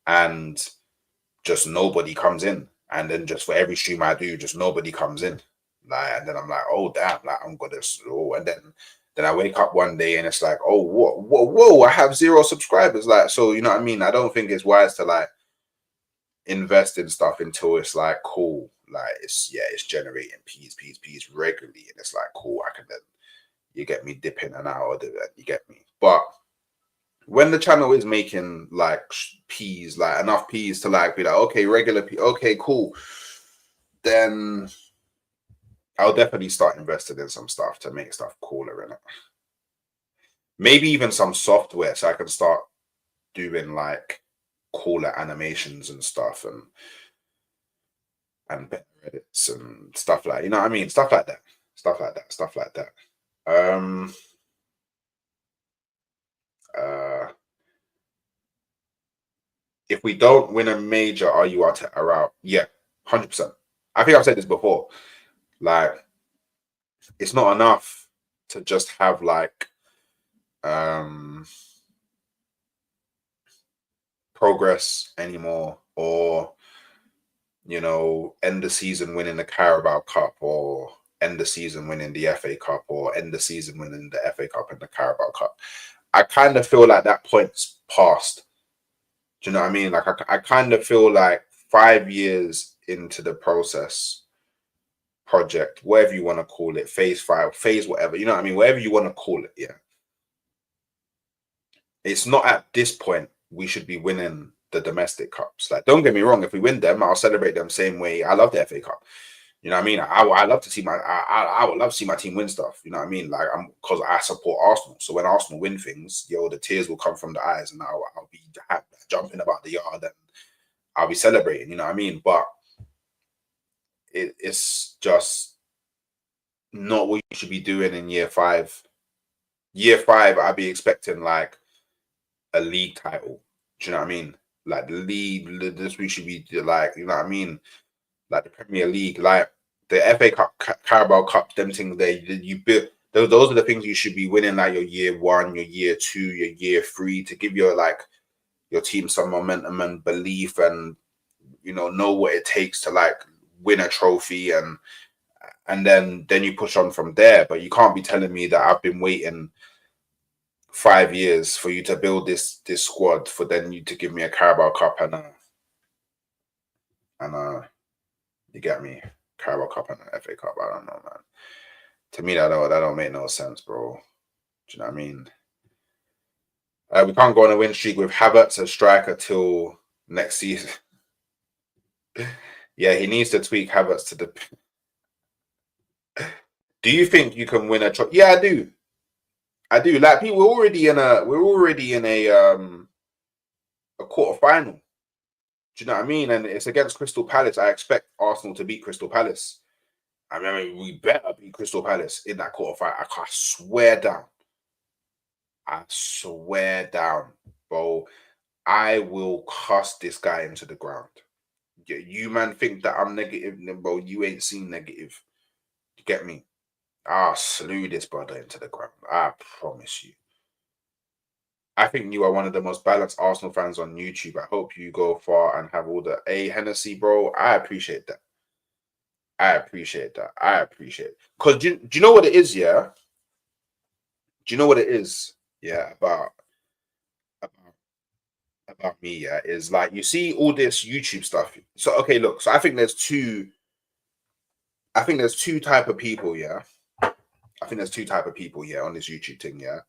and just nobody comes in, and then just for every stream I do, just nobody comes in, like, and then I'm like, oh damn, like I'm gonna slow, and then I wake up one day and it's like, oh whoa, I have 0 subscribers, like, so you know what I mean. I don't think it's wise to like invest in stuff until it's like cool, like it's generating peas regularly, and it's like cool, I can then, you get me, dip in and out of it, you get me. But when the channel is making like peas, like enough peas to like be like, okay, regular pea, okay, cool, then I'll definitely start investing in some stuff to make stuff cooler in it. maybe even some software so I can start doing like cooler animations and stuff and better edits and stuff like, you know what I mean? Stuff like that. Stuff like that. Stuff like that. Um uh if we don't win a major, are you out? Yeah, 100%. I think I've said this before. Like, it's not enough to just have like um progress anymore, or end the season winning the Carabao Cup, or end the season winning the FA Cup, or end the season winning the FA Cup and the Carabao Cup. I kind of feel like that point's passed. Do you know what I mean? Like, I kind of feel like 5 years into the process, project, whatever you want to call it, phase 5, phase whatever, you know what I mean? Whatever you want to call it, yeah. It's not at this point we should be winning the domestic cups. Like, don't get me wrong, if we win them, I'll celebrate them same way. I love the FA Cup. You know what I mean? I love to see I would love to see my team win stuff. You know what I mean? Like, I'm because I support Arsenal. So when Arsenal win things, the tears will come from the eyes, and I'll be jumping about the yard, and I'll be celebrating. You know what I mean? But it's just not what you should be doing in year 5. Year 5, I'd be expecting like a league title. Do you know what I mean? Like the league, this we should be like, you know what I mean? Like the Premier League, like the FA Cup, Carabao Cup, them things there. You build those are the things you should be winning, like your year 1, your year 2, your year 3, to give your team some momentum and belief, and know what it takes to like win a trophy, and then you push on from there. But you can't be telling me that I've been waiting 5 years for you to build this squad, for then you to give me a Carabao Cup and you get me, Carabao Cup and an FA Cup. I don't know, man. To me, that don't make no sense, bro. Do you know what I mean? We can't go on a win streak with Havertz as striker till next season. Yeah, he needs to tweak Havertz to the. Do you think you can win a trophy? Yeah, I do. I do. Like, we're already in a quarter final. Do you know what I mean? And it's against Crystal Palace. I expect Arsenal to beat Crystal Palace. I mean, we better beat Crystal Palace in that quarter final. I swear down. I swear down, bro. I will cuss this guy into the ground. You man think that I'm negative, bro? You ain't seen negative. You get me? I'll slew this brother into the ground. I promise you. I think you are one of the most balanced Arsenal fans on YouTube. I hope you go far and have all the Hennessy, bro. I appreciate that. I appreciate that. I appreciate it. Because do you know what it is, yeah? Do you know what it is? Yeah, about me, yeah, is like, you see all this YouTube stuff. So okay, look, so I think there's two type of people, yeah. I think there's two type of people, yeah, on this YouTube thing, yeah.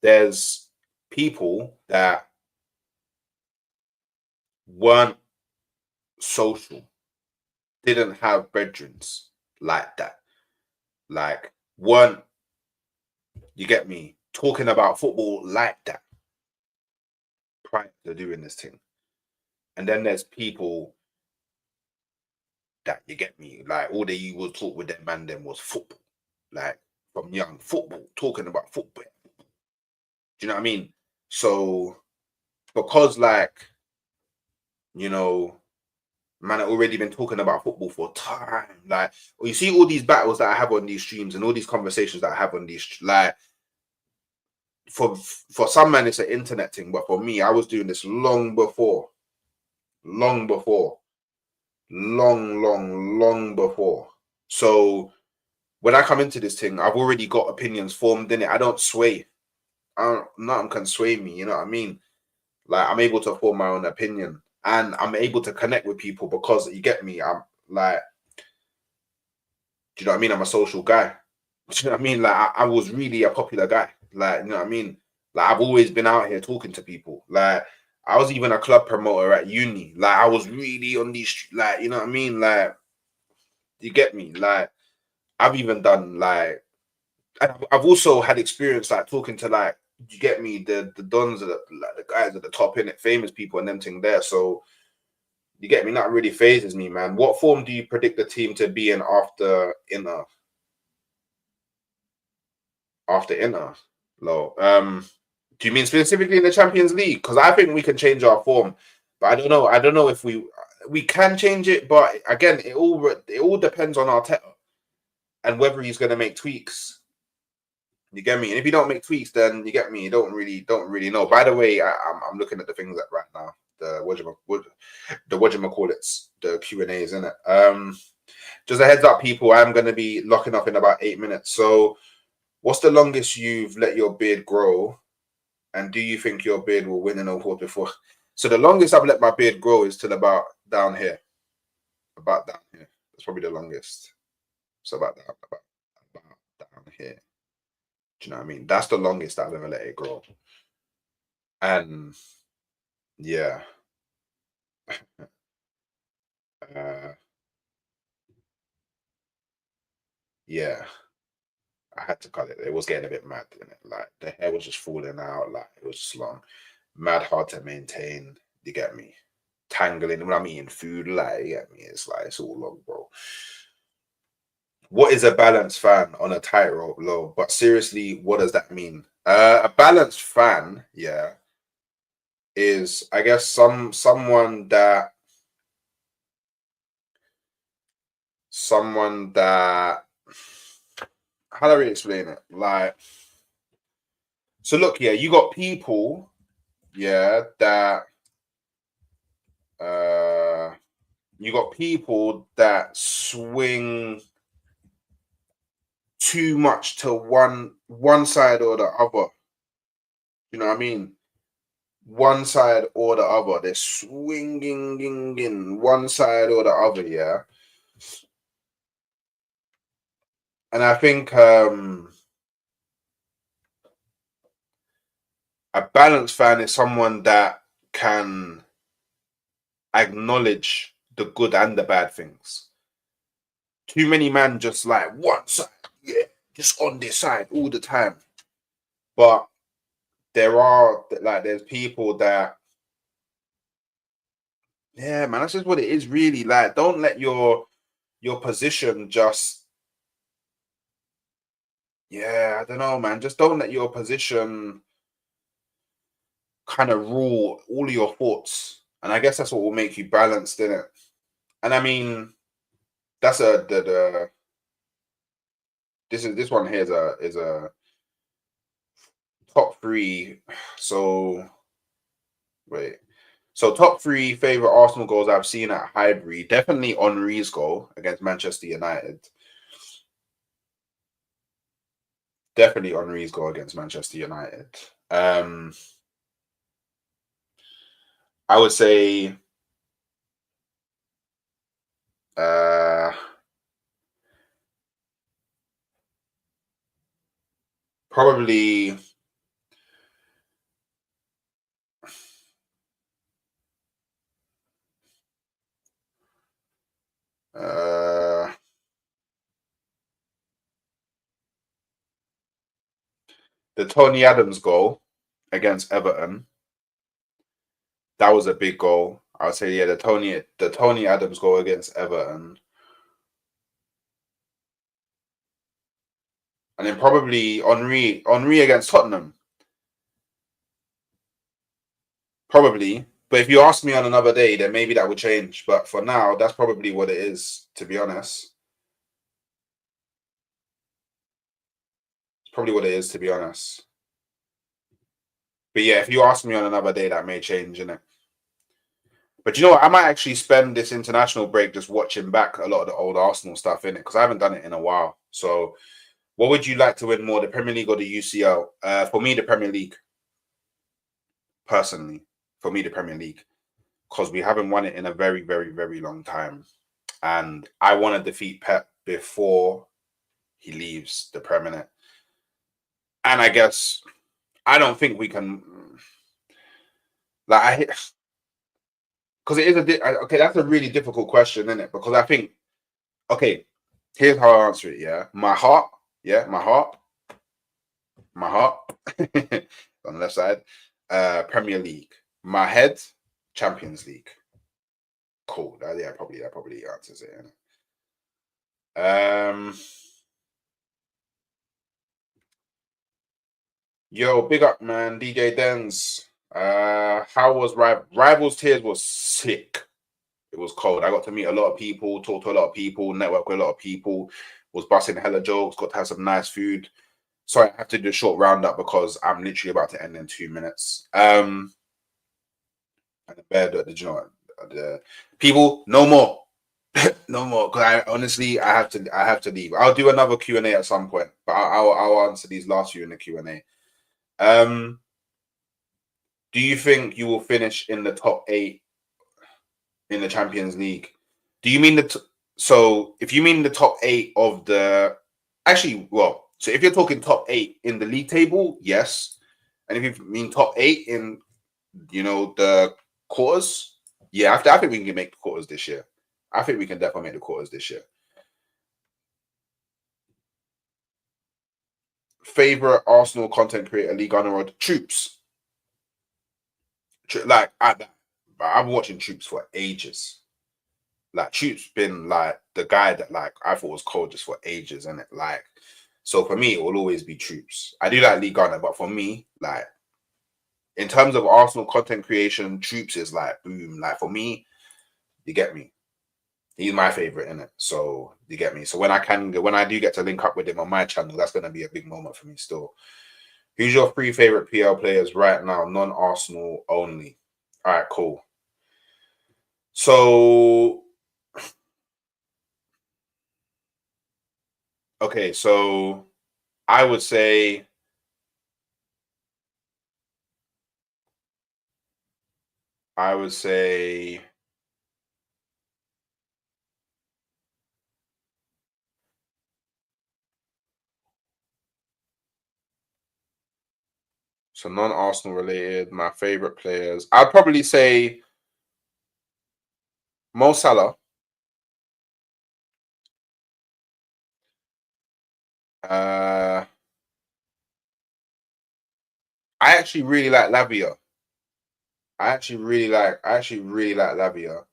There's people that weren't social, didn't have bedrooms like that, like weren't, you get me, talking about football like that prior to doing this thing. And then there's people that, you get me, like all they would talk with their man then was football, like from young football, talking about football. Do you know what I mean? So because like, man, I've already been talking about football for time. Like, you see all these battles that I have on these streams and all these conversations that I have on these, like, for some man it's an internet thing, but for me, I was doing this long before, long before, long before. So when I come into this thing, I've already got opinions formed in it. I don't sway. Nothing can sway me. You know what I mean? Like, I'm able to form my own opinion, and I'm able to connect with people because, you get me, I'm like, do you know what I mean? I'm a social guy. Do you know what I mean? Like, I was really a popular guy. Like, you know what I mean? Like, I've always been out here talking to people. Like, I was even a club promoter at uni. Like, I was really on these, like, you know what I mean? Like, you get me? Like, I've even done like and I've also had experience like talking to like, you get me, the dons of the guys at the top in it, famous people and them thing there. So you get me, not really phases me, man. What form do you predict the team to be in after Inter? Low. Do you mean specifically in the Champions League? Because I think we can change our form, but I don't know. I don't know if we can change it, but again, it all depends on Arteta and whether he's going to make tweaks. You get me? And if you don't make tweaks, then you get me. You don't really know. By the way, I'm looking at the things that right now. The what call it, the Q&As, in it. Just a heads up, people. I'm going to be locking up in about 8 minutes. So, what's the longest you've let your beard grow? And do you think your beard will win an award before? So the longest I've let my beard grow is till about down here. About down here. That's probably the longest. So about down here. Do you know what I mean? That's the longest I've ever let it grow. And yeah. Yeah. I had to cut it. It was getting a bit mad, innit? Like the hair was just falling out, like it was just long. Mad hard to maintain. You get me? Tangling when I'm eating food, like you get me? It's like it's all long, bro. What is a balanced fan on a tightrope low? But seriously, what does that mean? A balanced fan, yeah, is I guess someone that how do I really explain it? Like, so look, yeah, you got people, yeah, that you got people that swing too much to one side or the other. You know what I mean? One side or the other. They're swinging in one side or the other, yeah. And I think a balanced fan is someone that can acknowledge the good and the bad things. Too many men just like one side, yeah, just on this side all the time. But there's people that, yeah, man, that's just what it is, really. Like, don't let your position just, yeah, I don't know, man. Just don't let your position kind of rule all of your thoughts. And I guess that's what will make you balanced, in it. And I mean, that's this one here is a top three. So wait. So top three favorite Arsenal goals I've seen at Highbury. Definitely Henri's goal against Manchester United. Definitely Henri's goal against Manchester United. I would say probably the Tony Adams goal against Everton. That was a big goal. I would say, yeah, the Tony Adams goal against Everton. And then probably Henri against Tottenham. Probably. But if you ask me on another day, then maybe that would change. But for now, that's probably what it is, to be honest. It's probably what it is, to be honest. But yeah, if you ask me on another day, that may change, innit? But you know what? I might actually spend this international break just watching back a lot of the old Arsenal stuff, innit? Because I haven't done it in a while. So what would you like to win more, the Premier League or the UCL? For me, the Premier League. Personally. For me, the Premier League. Because we haven't won it in a very, very, very long time. And I want to defeat Pep before he leaves the Premier League. And I guess I don't think we can. Like, because it is okay. That's a really difficult question, isn't it? Because I think, okay, here's how I answer it. Yeah, my heart. My heart on the left side. Premier League. My head, Champions League. Cool. That probably answers it. Yo, big up, man. DJ Denz. How was Rivals Tears was sick. It was cold. I got to meet a lot of people, talk to a lot of people, network with a lot of people, was busting hella jokes, got to have some nice food. Sorry, I have to do a short roundup because I'm literally about to end in 2 minutes. And the bed, did you know what? The people, no more. No more. Because I have to leave. I'll do another Q&A at some point, but I'll answer these last few in the Q&A. Do you think you will finish in the top 8 in the Champions League? Do you mean so if you mean the top 8 of the so if you're talking top 8 in the league table, yes. And if you mean top 8 in the quarters, yeah, I think we can make the quarters this year. I think we can definitely make the quarters this year. Favorite Arsenal content creator, League Honor, Troops. Like I've been watching Troops for ages. Like Troops been like the guy that like I thought was cold just for ages, and it like so for me it will always be Troops. I do like League Gunner, but for me, like in terms of Arsenal content creation, Troops is like boom. Like for me, you get me. He's my favorite in it, so you get me. So when I do get to link up with him on my channel, that's gonna be a big moment for me still. Who's your 3 favorite PL players right now, non-Arsenal only? All right, cool. So okay, so I would say so non-Arsenal related, my favorite players. I'd probably say Mo Salah. I actually really like Lavia. I actually really like Lavia.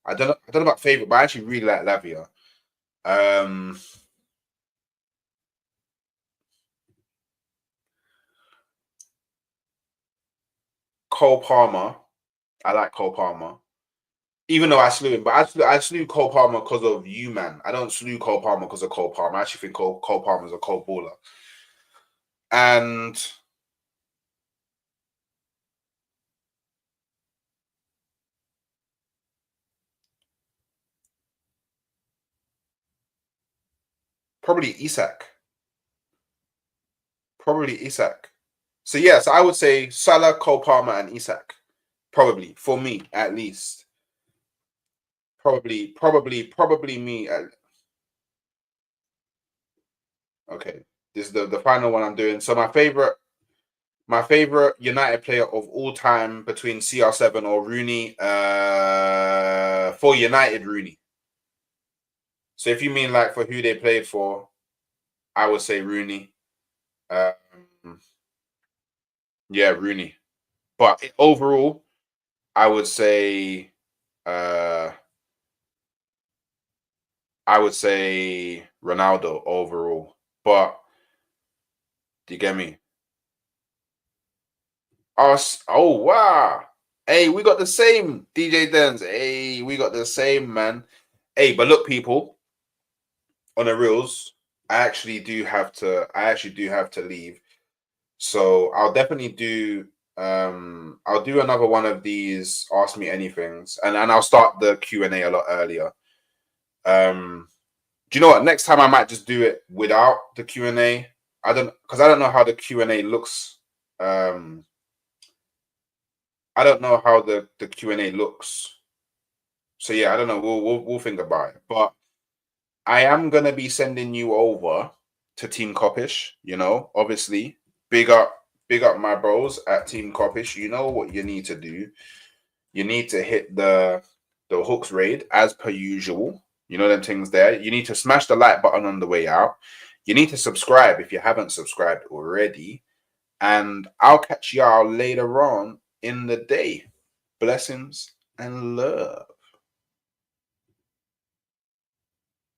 I don't know about favorite, but I actually really like Lavia. Um Cole Palmer. I like Cole Palmer. Even though I slew him, but I slew Cole Palmer because of you, man. I don't slew Cole Palmer because of Cole Palmer. I actually think Cole Palmer is a cold baller. And probably Isak. Probably Isak. So yes, I would say Salah, Cole Palmer, and Isak. Probably for me, at least. Probably me. Okay, this is the final one I'm doing. So my favorite United player of all time between CR7 or Rooney. For United, Rooney. So if you mean like for who they played for, I would say Rooney. Yeah, Rooney. But overall, I would say uh Ronaldo overall. But do you get me? Us. Oh wow. Hey, we got the same DJ Denz. Hey, we got the same, man. Hey, but look, people, on the reels, I actually do have to leave. So I'll do another one of these ask me anythings, and I'll start the Q&A a lot earlier. Do you know what? Next time I might just do it without the Q&A. I don't know how the Q&A looks. I don't know how the Q&A looks. So yeah, I don't know. We'll think about it. But I am gonna be sending you over to Team Coppish. Obviously, big up my bros at Team Coppish. You know what you need to do. You need to hit the hooks raid as per usual. You know them things there. You need to smash the like button on the way out. You need to subscribe if you haven't subscribed already. And I'll catch y'all later on in the day. Blessings and love.